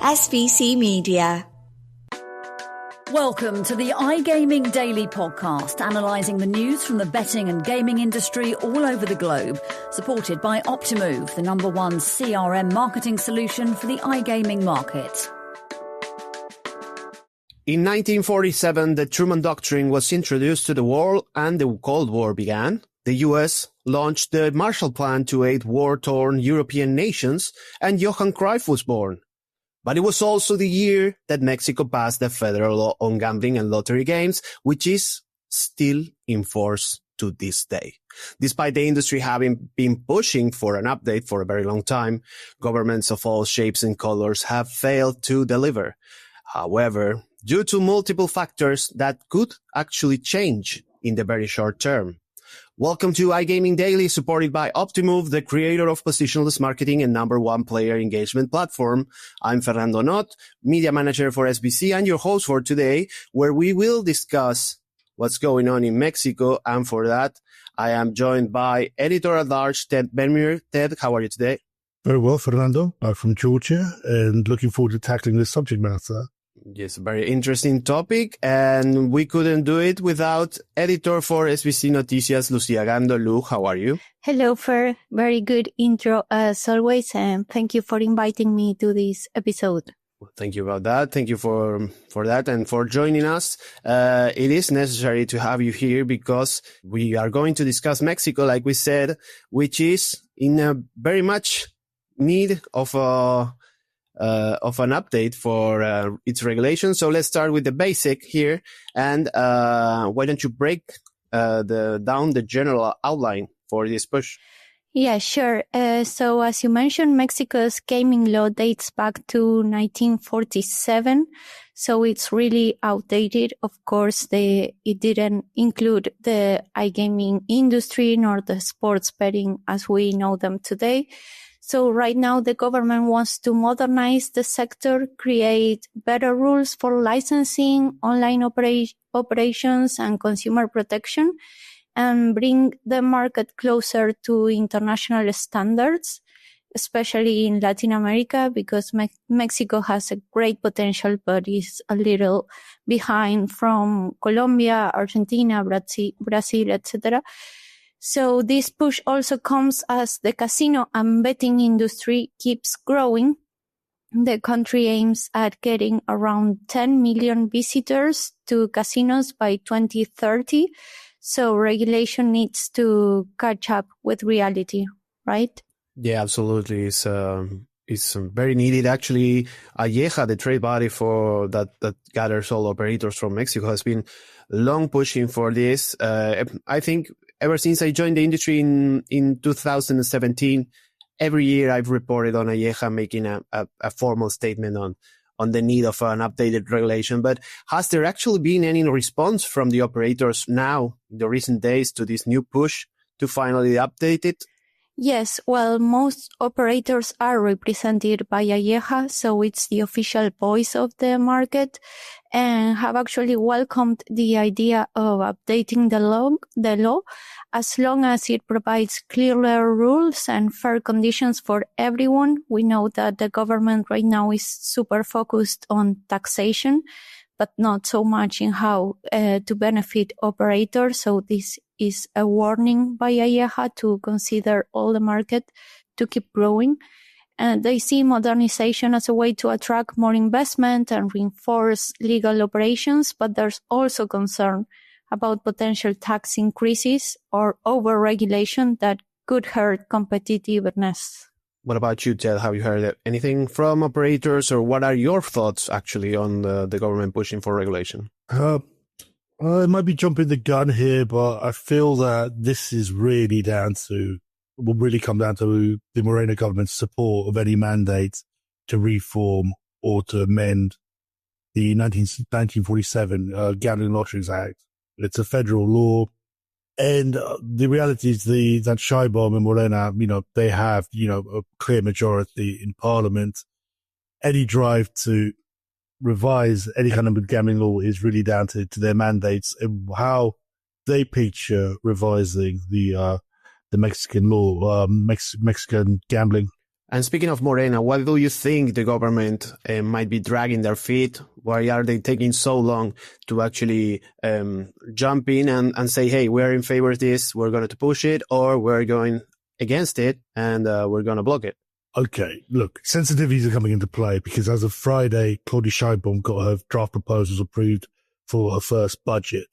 SVC Media. Welcome to the iGaming Daily Podcast, analysing the news from the betting and gaming industry all over the globe, supported by Optimove, the #1 CRM marketing solution for the iGaming market. In 1947, the Truman Doctrine was introduced to the world and the Cold War began. The US launched the Marshall Plan to aid war-torn European nations, and Johan Cruyff was born. But it was also the year that Mexico passed the federal law on gambling and lottery games, which is still in force to this day. Despite the industry having been pushing for an update for a very long time, governments of all shapes and colors have failed to deliver. However, due to multiple factors that could actually change in the very short term. Welcome to iGaming Daily, supported by Optimove, the creator of positionless marketing and #1 player engagement platform. I'm Fernando Noodt, media manager for SBC, and your host for today, where we will discuss what's going on in Mexico. And for that, I am joined by editor-at-large Ted Menmuir. Ted, how are you today? Very well, Fernando. I'm from Georgia and looking forward to tackling this subject matter. Yes, a very interesting topic, and we couldn't do it without editor for SBC Noticias, Lucia Gando. Lu, how are you? Hello, Fer. Very good intro as always, and thank you for inviting me to this episode. Well, thank you about that. Thank you for that and for joining us. It is necessary to have you here because we are going to discuss Mexico, like we said, which is in a very much need of an update for its regulations. So let's start with the basic here. And why don't you break down the general outline for this push? Yeah, sure. So as you mentioned, Mexico's gaming law dates back to 1947. So it's really outdated. Of course, it didn't include the iGaming industry nor the sports betting as we know them today. So right now, the government wants to modernize the sector, create better rules for licensing, online operations, and consumer protection, and bring the market closer to international standards, especially in Latin America, because Mexico has a great potential, but is a little behind from Colombia, Argentina, Brazil, etc. So this push also comes as the casino and betting industry keeps growing. The country aims at getting around 10 million visitors to casinos by 2030. So regulation needs to catch up with reality, right? Yeah, absolutely. It's very needed. Actually, AIEJA, the trade body for that gathers all operators from Mexico, has been long pushing for this. I think ever since I joined the industry in 2017, every year I've reported on AIEJA making a formal statement on the need of an updated regulation. But has there actually been any response from the operators now in the recent days to this new push to finally update it? Yes, well, most operators are represented by AIEJA, so it's the official voice of the market, and have actually welcomed the idea of updating the law, as long as it provides clearer rules and fair conditions for everyone. We know that the government right now is super focused on taxation, but not so much in how to benefit operators. So this is a warning by AIEJA to consider all the market to keep growing. And they see modernization as a way to attract more investment and reinforce legal operations, but there's also concern about potential tax increases or over-regulation that could hurt competitiveness. What about you, Ted? Have you heard anything from operators, or what are your thoughts actually on the government pushing for regulation? I might be jumping the gun here, but I feel that this is really will really come down to the MORENA government's support of any mandate to reform or to amend the 1947 Gambling Lotteries Act. It's a federal law. And the reality is that Sheinbaum and MORENA, they have, a clear majority in parliament. Any drive to revise any kind of gambling law is really down to their mandates and how they picture revising the Mexican law, Mexican gambling. And speaking of Morena, what do you think the government might be dragging their feet? Why are they taking so long to actually jump in and say, hey, we're in favor of this, we're going to push it, or we're going against it and we're going to block it? Okay, look, sensitivities are coming into play because as of Friday, Claudia Sheinbaum got her draft proposals approved for her first budget.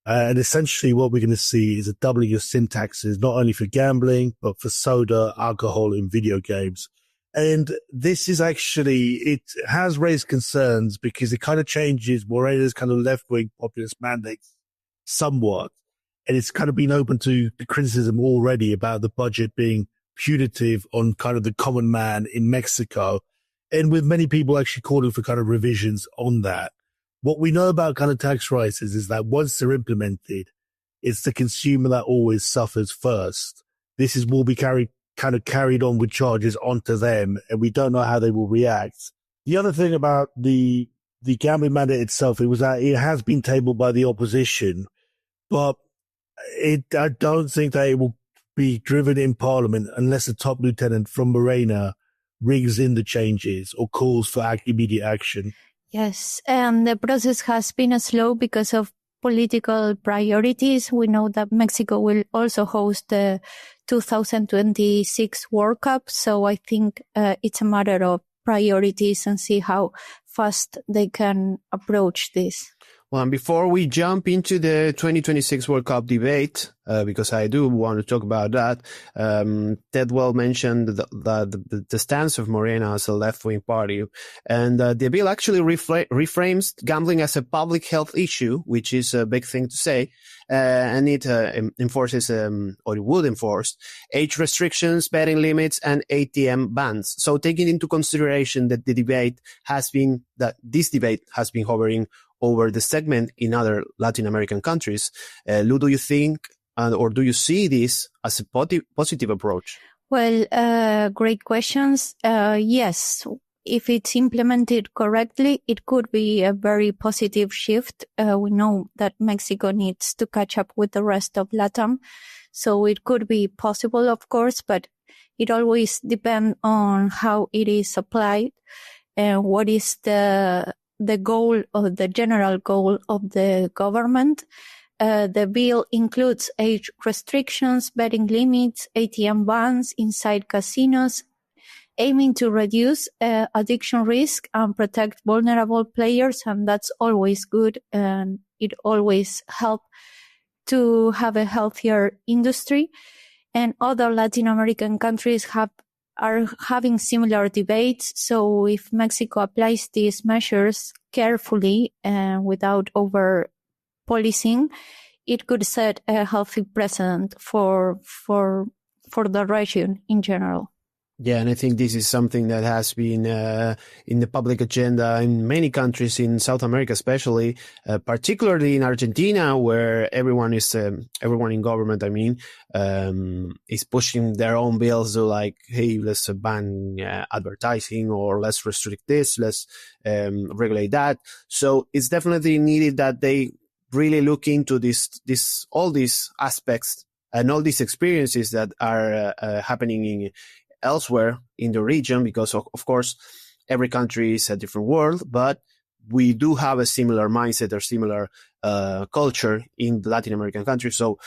And essentially what we're going to see is a doubling of sin taxes, not only for gambling, but for soda, alcohol, and video games. And this is actually, it has raised concerns because it kind of changes Morena's kind of left-wing populist mandates somewhat. And it's kind of been open to criticism already about the budget being punitive on kind of the common man in Mexico. And with many people actually calling for kind of revisions on that. What we know about kind of tax rises is that once they're implemented, it's the consumer that always suffers first. This will be carried on with charges onto them, and we don't know how they will react. The other thing about the gambling mandate itself, it was that it has been tabled by the opposition, but I don't think that it will be driven in Parliament unless a top lieutenant from Morena rings in the changes or calls for immediate action. Yes, and the process has been slow because of political priorities. We know that Mexico will also host the 2026 World Cup, so I think it's a matter of priorities and see how fast they can approach this. Well, and before we jump into the 2026 World Cup debate, because I do want to talk about that, Ted well mentioned the stance of Morena as a left-wing party. And the bill actually reframes gambling as a public health issue, which is a big thing to say. And it enforces, or it would enforce, age restrictions, betting limits, and ATM bans. So taking into consideration that this debate has been hovering over the segment in other Latin American countries. Lu, do you think or do you see this as a positive approach? Well, great questions. Yes, if it's implemented correctly, it could be a very positive shift. We know that Mexico needs to catch up with the rest of LATAM. So it could be possible, of course, but it always depends on how it is applied and what is the goal or the general goal of the government. The bill includes age restrictions, betting limits, ATM bans inside casinos, aiming to reduce addiction risk and protect vulnerable players. And that's always good. And it always helps to have a healthier industry. And other Latin American countries are having similar debates. So if Mexico applies these measures carefully and without over policing, it could set a healthy precedent for the region in general. Yeah, and I think this is something that has been in the public agenda in many countries in South America, especially, particularly in Argentina, where everyone in government, is pushing their own bills to like, hey, let's ban advertising, or let's restrict this, let's regulate that. So it's definitely needed that they really look into all these aspects and all these experiences that are happening elsewhere in the region, because of course every country is a different world, but we do have a similar mindset or similar culture in the Latin American countries. So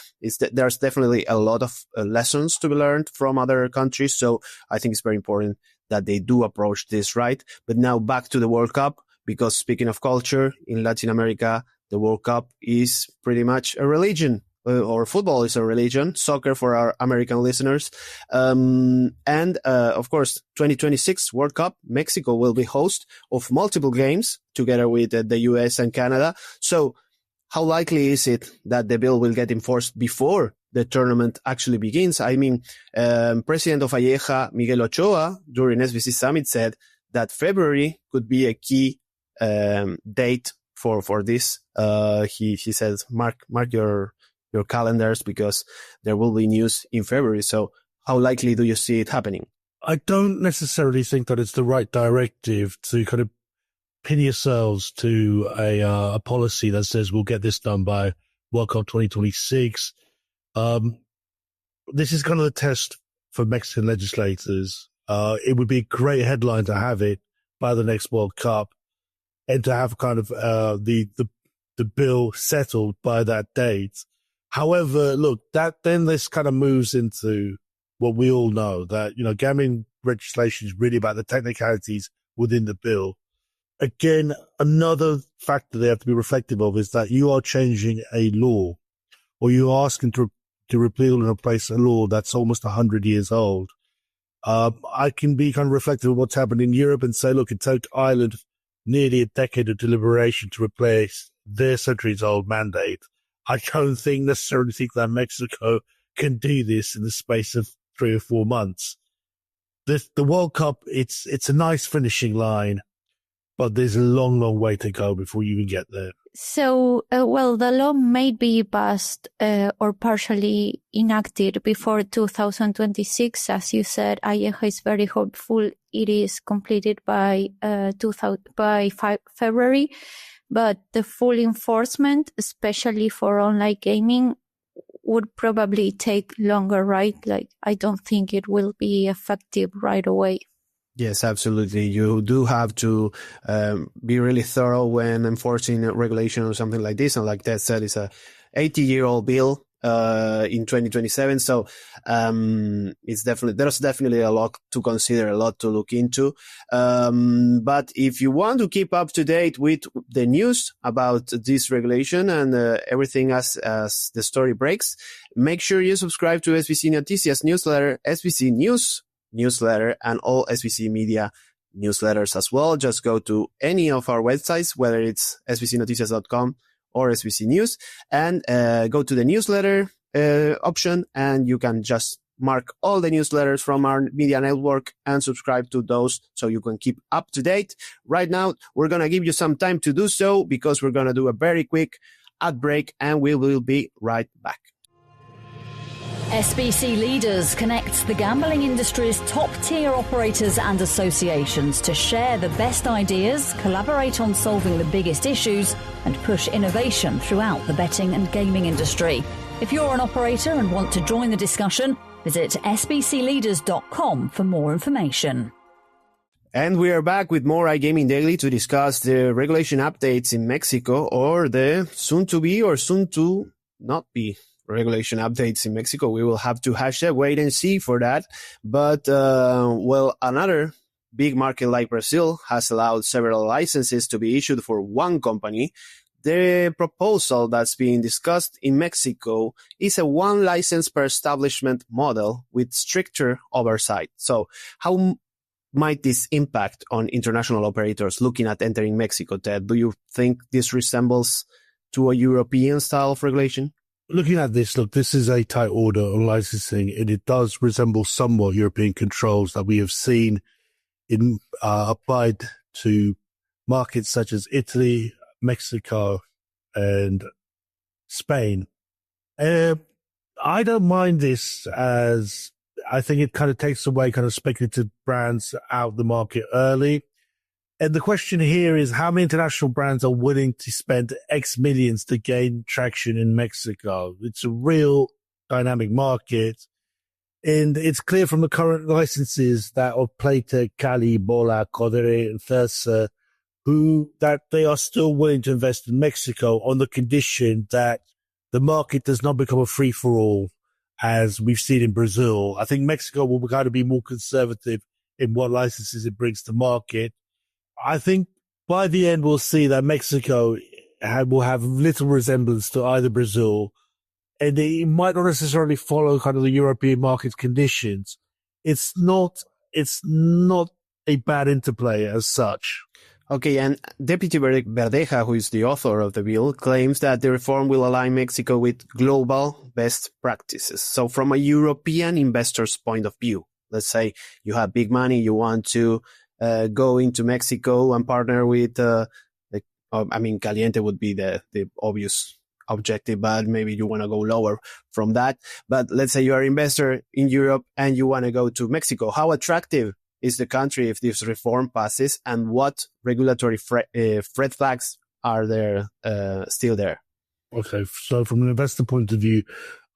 there's definitely a lot of lessons to be learned from other countries. So I think it's very important that they do approach this right. But now back to the World Cup, because speaking of culture in Latin America, the World Cup is pretty much a religion. Or football is a religion, soccer for our American listeners. Of course, 2026 World Cup, Mexico will be host of multiple games together with the US and Canada. So how likely is it that the bill will get enforced before the tournament actually begins? President of AIEJA, Miguel Ochoa, during SBC Summit said that February could be a key date for this. He says, mark your calendars, because there will be news in February. So how likely do you see it happening? I don't necessarily think that it's the right directive to kind of pin yourselves to a policy that says we'll get this done by World Cup 2026. This is kind of the test for Mexican legislators It would be a great headline to have it by the next World Cup and to have kind of the bill settled by that date. However, look, then this kind of moves into what we all know, that, gambling legislation is really about the technicalities within the bill. Again, another factor they have to be reflective of is that you are changing a law, or you're asking to repeal and replace a law that's almost 100 years old. I can be kind of reflective of what's happened in Europe and say, look, it took Ireland nearly a decade of deliberation to replace their centuries-old mandate. I don't necessarily think that Mexico can do this in the space of 3 or 4 months. The World Cup, it's a nice finishing line, but there's a long, long way to go before you even get there. So, the law may be passed or partially enacted before 2026. As you said, AIEJA is very hopeful it is completed by February. But the full enforcement, especially for online gaming, would probably take longer, right? Like, I don't think it will be effective right away. Yes, absolutely. You do have to be really thorough when enforcing a regulation or something like this. And like Ted said, it's a 80-year-old bill in 2027. So there's definitely a lot to consider, a lot to look into. But if you want to keep up to date with the news about this regulation and everything as the story breaks, make sure you subscribe to SBC Noticias newsletter, SBC News newsletter, and all SBC Media newsletters as well. Just go to any of our websites, whether it's sbcnoticias.com or SBC News, and go to the newsletter option, and you can just mark all the newsletters from our media network and subscribe to those so you can keep up to date. Right now, we're going to give you some time to do so because we're going to do a very quick ad break, and we will be right back. SBC Leaders connects the gambling industry's top-tier operators and associations to share the best ideas, collaborate on solving the biggest issues, and push innovation throughout the betting and gaming industry. If you're an operator and want to join the discussion, visit sbcleaders.com for more information. And we are back with more iGaming Daily to discuss the regulation updates in Mexico, or the soon-to-be or soon-to-not-be regulation updates in Mexico. We will have to wait and see for that. But, another big market like Brazil has allowed several licenses to be issued for one company. The proposal that's being discussed in Mexico is a one license per establishment model with stricter oversight. So how might this impact on international operators looking at entering Mexico, Ted? Do you think this resembles to a European style of regulation? Looking at this, this is a tight order on licensing, and it does resemble somewhat European controls that we have seen applied to markets such as Italy, Mexico, and Spain. I don't mind this, as I think it kind of takes away kind of speculative brands out of the market early. And the question here is, how many international brands are willing to spend X millions to gain traction in Mexico? It's a real dynamic market. And it's clear from the current licenses that of Playtech, Cali, Bola, Codere, and Thursa, that they are still willing to invest in Mexico on the condition that the market does not become a free-for-all, as we've seen in Brazil. I think Mexico will kind of be more conservative in what licenses it brings to market. I think by the end, we'll see that Mexico will have little resemblance to either Brazil, and it might not necessarily follow kind of the European market conditions. It's not a bad interplay as such. Okay, and Deputy Verdeja, who is the author of the bill, claims that the reform will align Mexico with global best practices. So from a European investor's point of view, let's say you have big money, you want to go into Mexico and partner with, Caliente would be the obvious objective, but maybe you want to go lower from that. But let's say you are an investor in Europe and you want to go to Mexico. How attractive is the country if this reform passes, and what regulatory red flags are there still there? Okay, so from an investor point of view,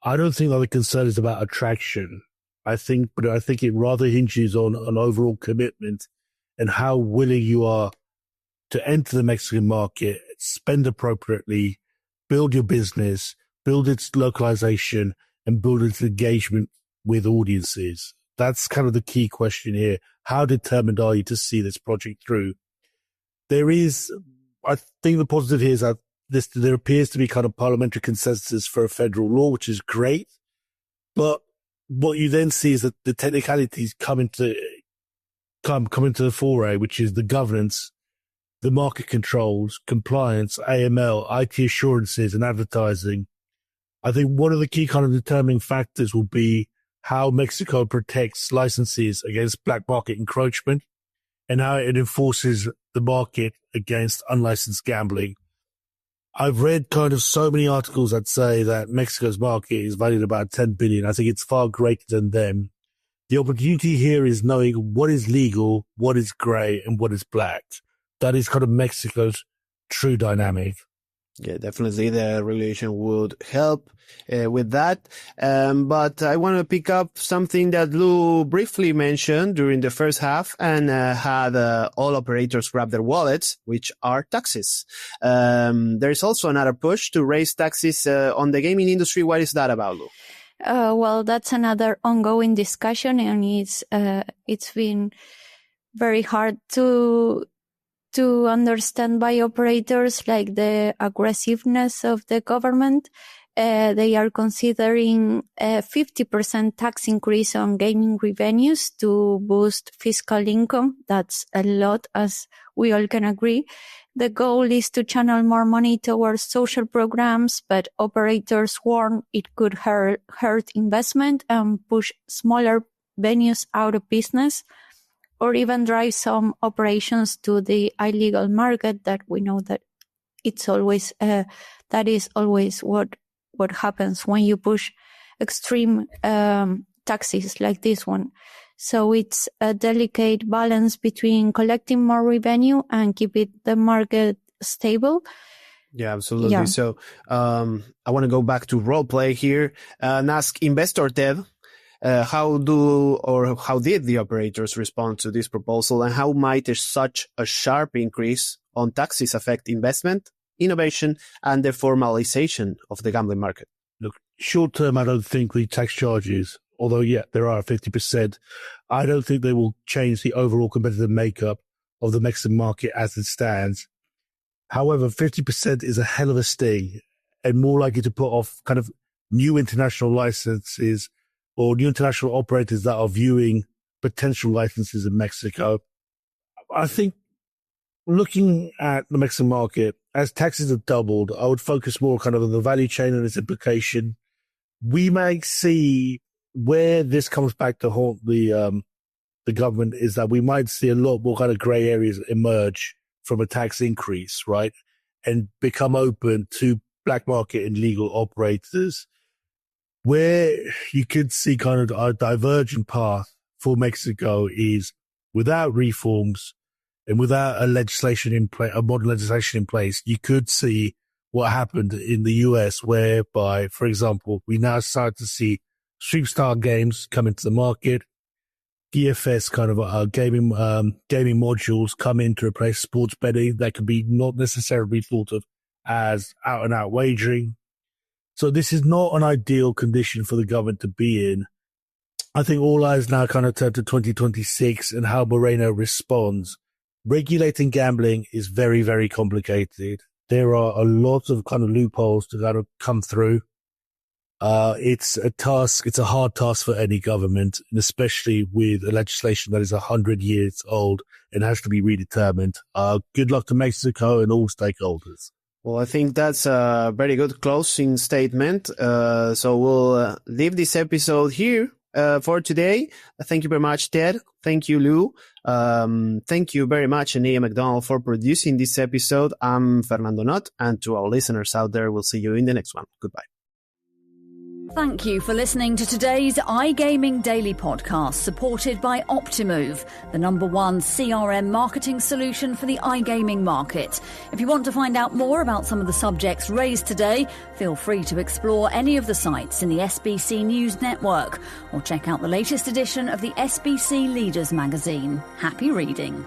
I don't think that the concern is about attraction. I think it rather hinges on an overall commitment and how willing you are to enter the Mexican market, spend appropriately, build your business, build its localization, and build its engagement with audiences. That's kind of the key question here. How determined are you to see this project through? I think the positive here is that there appears to be kind of parliamentary consensus for a federal law, which is great. But what you then see is that the technicalities come into the foray, which is the governance, the market controls, compliance, AML, IT assurances, and advertising. I think one of the key kind of determining factors will be how Mexico protects licenses against black market encroachment and how it enforces the market against unlicensed gambling. I've read kind of so many articles that say that Mexico's market is valued about 10 billion. I think it's far greater than them. The opportunity here is knowing what is legal, what is grey, and what is black. That is kind of Mexico's true dynamic. Yeah, definitely the regulation would help with that. But I want to pick up something that Lou briefly mentioned during the first half and had all operators grab their wallets, which are taxes. There's also another push to raise taxes on the gaming industry. What is that about, Lou? Well, that's another ongoing discussion, and it's been very hard to understand by operators, like the aggressiveness of the government. They are considering a 50% tax increase on gaming revenues to boost fiscal income. That's a lot, as we all can agree. The goal is to channel more money towards social programs, but operators warn it could hurt investment and push smaller venues out of business, or even drive some operations to the illegal market. That we know that it's always that is always what happens when you push extreme taxes like this one. So it's a delicate balance between collecting more revenue and keeping the market stable. Yeah, absolutely. Yeah. So I want to go back to role play here and ask Investor Ted, how did the operators respond to this proposal, and how might such a sharp increase on taxes affect investment, innovation, and the formalization of the gambling market? Look, short term, I don't think the tax charges, although, yeah, there are 50%, I don't think they will change the overall competitive makeup of the Mexican market as it stands. However, 50% is a hell of a sting and more likely to put off kind of new international licenses or new international operators that are viewing potential licenses in Mexico. I think looking at the Mexican market, as taxes have doubled, I would focus more kind of on the value chain and its implication. We may see where this comes back to haunt the government is that we might see a lot more kind of grey areas emerge from a tax increase, right? And become open to black market and legal operators. Where you could see kind of a divergent path for Mexico is without reforms and without a legislation in place, a modern legislation in place, you could see what happened in the US, whereby, for example, we now start to see stream-style games come into the market, DFS kind of gaming modules come in to replace sports betting that could be not necessarily thought of as out-and-out wagering. So this is not an ideal condition for the government to be in. I think all eyes now kind of turn to 2026 and how MORENA responds. Regulating gambling is very, very complicated. There are a lot of kind of loopholes to kind of come through. It's a hard task for any government, and especially with a legislation that is 100 years old and has to be redetermined. Good luck to Mexico and all stakeholders. Well, I think that's a very good closing statement. So we'll leave this episode here for today. Thank you very much, Ted. Thank you, Lou. Thank you very much, Ania McDonald, for producing this episode. I'm Fernando Noodt, and to our listeners out there, we'll see you in the next one. Goodbye. Thank you for listening to today's iGaming Daily podcast, supported by Optimove, the #1 CRM marketing solution for the iGaming market. If you want to find out more about some of the subjects raised today, feel free to explore any of the sites in the SBC News network or check out the latest edition of the SBC Leaders magazine. Happy reading.